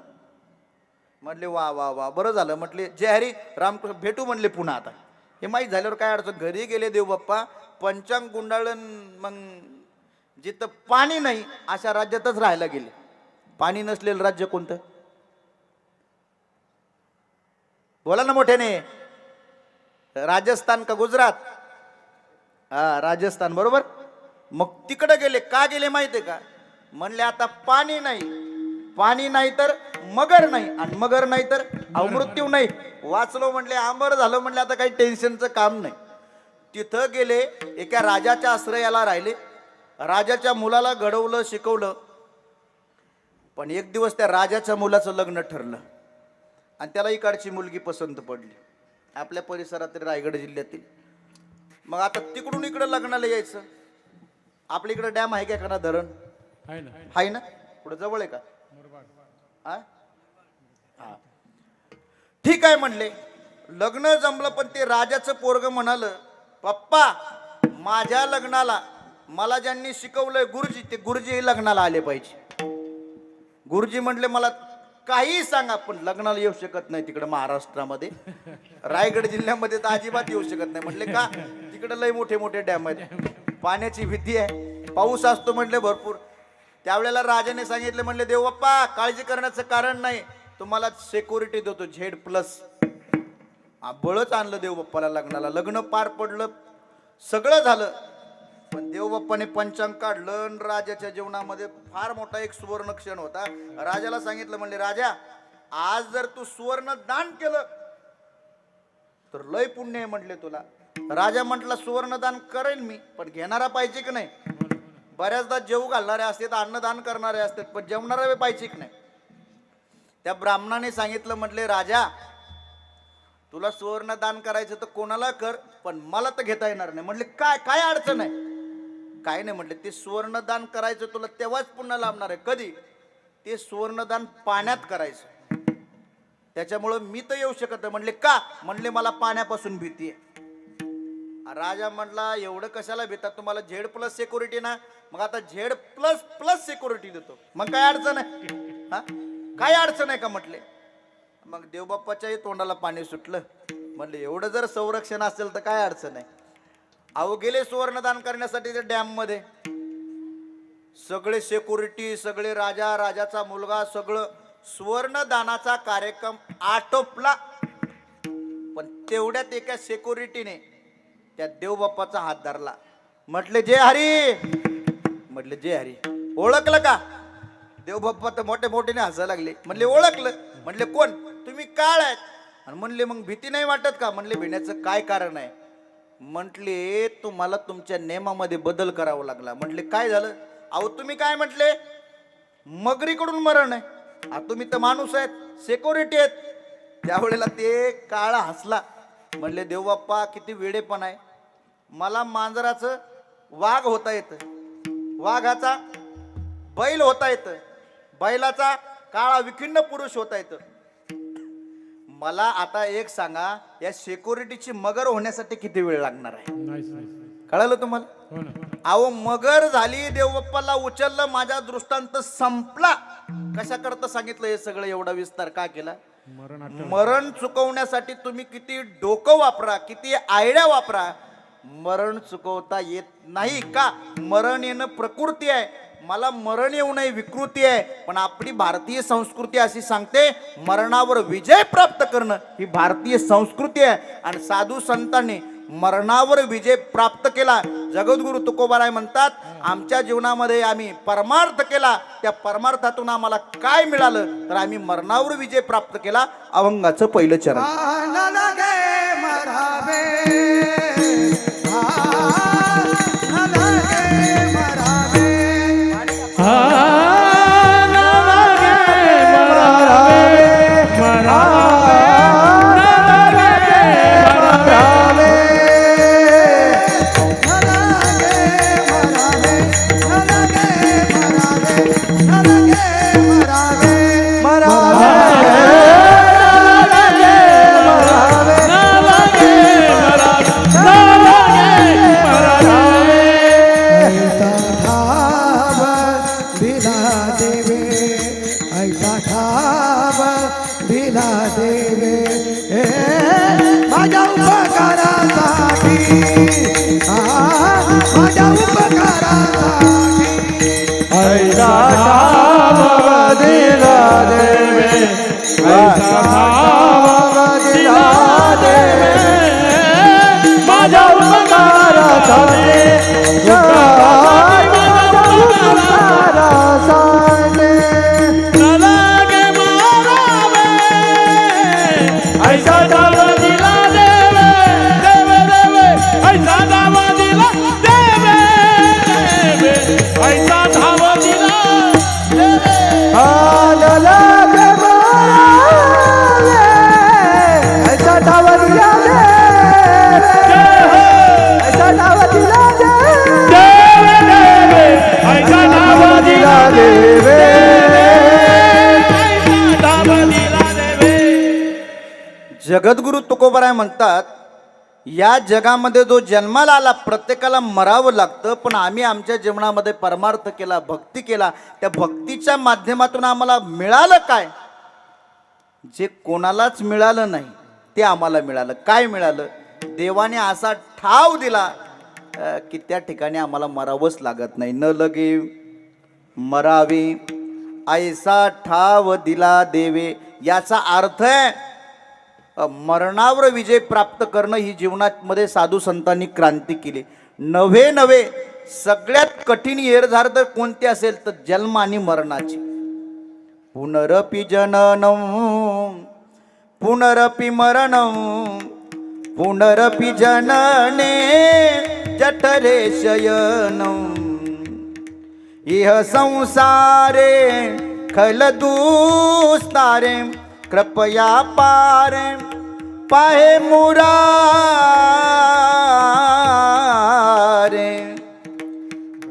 [SPEAKER 1] म्हटले वा वा वा, बरं झालं. म्हटले जय हरी, रामकृष्ण, भेटू म्हणले पुन्हा. आता हे माहीत झाल्यावर काय अडचण. घरी गेले देव बाप्पा, पंचांग गुंडाळण, मग जिथं पाणी नाही अशा राज्यातच राहायला गेले. पाणी नसलेलं राज्य कोणतं? बोला ना मोठ्याने. राजस्थान का गुजरात? हा राजस्थान, बरोबर. मग तिकडे गेले. का गेले माहितीये का? म्हणले आता पाणी नाही, पाणी नाही तर मगर नाही, आणि मगर नाही तर मृत्यू नाही. वाचलो म्हणले, आंबर झालं म्हणले, आता काही टेन्शनचं काम नाही. तिथं गेले, एका राजाच्या आश्रयाला राहिले. राजाच्या मुलाला घडवलं, शिकवलं. पण एक दिवस त्या राजाच्या मुलाचं लग्न ठरलं आणि त्याला इकडची मुलगी पसंत पडली, आपल्या परिसरातील रायगड जिल्ह्यातील. मग आता तिकडून इकडं लग्नाला यायचं. आपल्या इकडं डॅम आहे का एखादा धरण? आहे ना, पुढे जवळ आहे का? हा, ठीक आहे म्हणले. लग्न जमलं, पण ते राजाचं पोरग म्हणालं, पप्पा माझ्या लग्नाला मला ज्यांनी शिकवलंय गुरुजी, ते गुरुजी लग्नाला आले पाहिजे. गुरुजी म्हटले मला काही सांगा पण लग्नाला येऊ शकत नाही तिकडे महाराष्ट्रामध्ये. रायगड जिल्ह्यामध्ये तर अजिबात येऊ शकत नाही. म्हटले का? तिकडे लय मोठे मोठे डॅम आहेत, पाण्याची भीती आहे, पाऊस असतो म्हटले भरपूर. त्यावेळेला राजाने सांगितले, म्हणले देव बाप्पा काळजी करण्याचं कारण नाही, तुम्हाला सिक्युरिटी देतो Z+. बळच आणलं देव बाप्पाला लग्नाला. लग्न पार पडलं, सगळं झालं, पण देवबाप्पाने पंचांग काढलं आणि राजाच्या जीवनामध्ये फार मोठा एक सुवर्ण क्षण होता. राजाला सांगितलं, म्हणले राजा आज जर तू सुवर्ण दान केलं तर लय पुण्य आहे म्हटले तुला. राजा म्हटला सुवर्णदान करेन मी, पण घेणारा पाहिजे की नाही. बऱ्याचदा जेवू घालणारे असतात, अन्नदान करणारे असतात, पण जेवणारा पाहिजे की नाही. त्या ब्राह्मणाने सांगितलं, म्हटले राजा तुला सुवर्ण दान करायचं तर कोणाला कर, पण मला तर घेता येणार नाही. म्हटले काय काय अडचण आहे? काय नाही म्हटले, ते सुवर्णदान करायचं तुला तेव्हाच पुन्हा लाभणार आहे. कधी? ते सुवर्णदान पाण्यात करायचं, त्याच्यामुळं मी तर येऊ शकत नाही. म्हणले का? म्हणले मला पाण्यापासून भीती आहे. राजा म्हटला एवढं कशाला भीतात तुम्हाला? Z+ सिक्युरिटी ना, मग आता Z++ सिक्युरिटी देतो, मग काय अडचण आहे? हा काय अडचण आहे का म्हटले. मग देवबाप्पाच्याही तोंडाला पाणी सुटलं. म्हणले एवढं जर संरक्षण असेल तर काय अडचण आहे. अहो गेले सुवर्णदान करण्यासाठी ते डॅम मध्ये, सगळे सिक्युरिटी, सगळे राजाचा मुलगा, सगळं सुवर्णदानाचा कार्यक्रम आटोपला. पण तेवढ्यात एका सिक्युरिटीने त्या देवबाप्पाचा हात धरला. म्हटले जय हरी. म्हटले जय हरी. ओळखलं का? देवबाप्पा तर मोठे मोठेने हसायला लागले. म्हणले ओळखलं. म्हणले कोण? तुम्ही काळ आहेत. आणि म्हणले मग भीती नाही वाटत का? म्हणले भिण्याचं काय कारण आहे? म्हटले तुम्हाला तुमच्या नियमामध्ये बदल करावा लागला. म्हटले काय झालं? अहो तुम्ही काय म्हटले? मगरीकडून मरण आहे. तुम्ही तर माणूस आहेत, सिक्युरिटी आहेत. त्यावेळेला ते काळा हसला. म्हणले देवबाप्पा किती वेडेपण आहे. मला मांजराचं वाघ होता येतं, वाघाचा बैल होता येतं, बैलाचा काळा विखिन्न पुरुष होता येतं. मला आता एक सांगा, या सिक्युरिटीची मगर होण्यासाठी किती वेळ लागणार आहे? कळालं तुम्हाला? अहो मगर झाली, देवबाप्पाला उचललं, माझा दृष्टांत संपला. कशा करता सांगितलं हे सगळं एवढा विस्तार का केला? मरण चुकवण्यासाठी तुम्ही किती डोकं वापरा, किती आयडिया वापरा, मरण चुकवता येत नाही. का? मरण येणं प्रकृती आहे. मला मरण येऊ नये विकृती आहे. पण आपली भारतीय संस्कृती अशी सांगते मरणावर विजय प्राप्त करणं ही भारतीय संस्कृती आहे. आणि साधू संतांनी मरणावर विजय प्राप्त केला. जगद्गुरु तुकोबाराय म्हणतात आमच्या जीवनामध्ये आम्ही परमार्थ केला, त्या परमार्थातून आम्हाला काय मिळालं तर आम्ही मरणावर विजय प्राप्त केला. अभंगाचं पहिलं चरण.
[SPEAKER 3] माझ्या उपकारासाठी, माझ्या उपकारासाठी ऐसा ठाव दिला देवे, ऐसा ठाव दिला देवे, माझ्या उपकारासाठी, ऐसा ठाव दिला देवे, देवे देवे, ऐसा ठाव दिला देवे, देवे, ऐसा ठाव दिला देवे. ऐसा ठाव दिला देवे, ऐसा ठाव दिला देवे, देवे, ऐसा ठाव दिला देवे.
[SPEAKER 1] जगद्गुरु तुकोबाराय म्हणतात या जगामध्ये जो जन्माला आला प्रत्येकाला मरावं लागतं, पण आम्ही आमच्या जीवनामध्ये परमार्थ केला, भक्ती केला. त्या भक्तीच्या माध्यमातून आम्हाला मिळालं काय? जे कोणालाच मिळालं नाही ते आम्हाला मिळालं. काय मिळालं? देवाने असा ठाव दिला की त्या ठिकाणी आम्हाला मरावंच लागत नाही. न लगे मरावे ऐसा ठाव दिला देवे. याचा अर्थ आहे मरणावर विजय प्राप्त करणं ही जीवनामध्ये साधू संतांनी क्रांती केली. नव्हे सगळ्यात कठीण येरझार तर कोणती असेल तर जन्म आणि मरणाची. पुनरपि जननम पुनरपि मरणम पुनरपि जनने जठरे शयनम इह संसारे खलदुस्तारे कृपया पारे पाहे मुरारे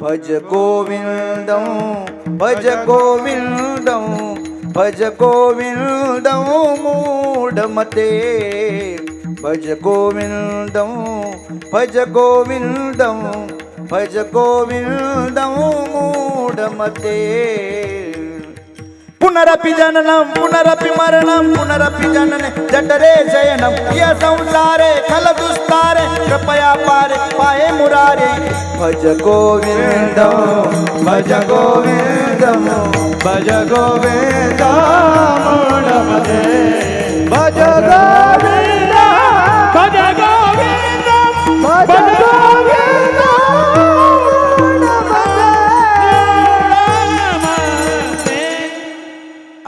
[SPEAKER 1] भज गोविंदं भज गोविंदं भज गोविंदं मूढमते भज गोविंदं भज गोविंदं भज गोविंदं मूढमते पुनरपि जननम पुनरपि मरणम पुनरपि जनने जठरे शयनम ये संसारे खलदुस्तारे कृपया पारे पाहे मुरारे भज गोविंदम भज गोविंदम भज गोविंदम मूढमते भज गोविंदम
[SPEAKER 2] भज गोविंदम
[SPEAKER 3] भज गोविंदम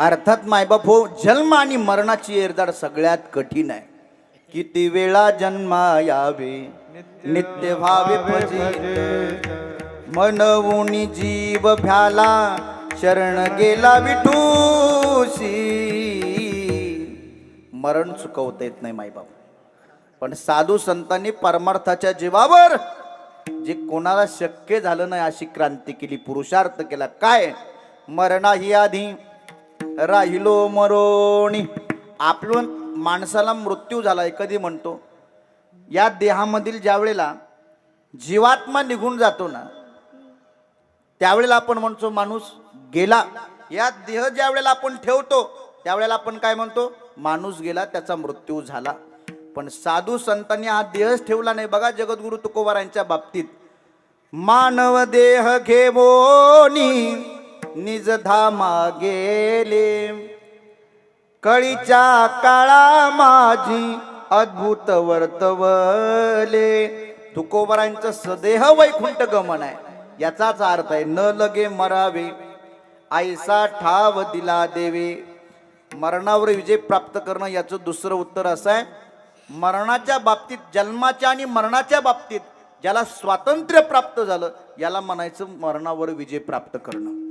[SPEAKER 1] अर्थात मायबाप हो, जन्म आणि मरणाची येरदार सगळ्यात कठीण आहे. किती वेळा जन्मा यावे नित्य भावे भजे मनवुनी जीव भ्याला शरण गेला विठूशी. मरण चुकवता येत नाही मायबाप, पण साधू संतांनी परमार्थाच्या जीवावर जे कोणाला शक्य झालं नाही अशी क्रांती केली, पुरुषार्थ केला. काय? मरणा ही आधी राहिलो मरोणी. आपण माणसाला मृत्यू झालाय कधी म्हणतो? या देहामधील ज्या वेळेला जीवात्मा निघून जातो ना त्यावेळेला आपण म्हणतो माणूस गेला. या देह ज्या वेळेला आपण ठेवतो त्यावेळेला आपण काय म्हणतो? माणूस गेला, त्याचा मृत्यू झाला. पण साधू संतांनी हा देहच ठेवला नाही. बघा जगद्गुरु तुकोबारांच्या बाबतीत, मानव देह घेवोनी निज धामा गेले कळीच्या काळा माझी अद्भुत वर्तवले. तुकोबारांचं सदेह वैकुंठ गमन आहे. याचाच अर्थ आहे न लगे मरावे ऐसा ठाव दिला देवे. मरणावर विजय प्राप्त करणं याचं दुसरं उत्तर असं आहे, मरणाच्या बाबतीत, जन्माच्या आणि मरणाच्या बाबतीत ज्याला स्वातंत्र्य प्राप्त झालं याला म्हणायचं मरणावर विजय प्राप्त करणं.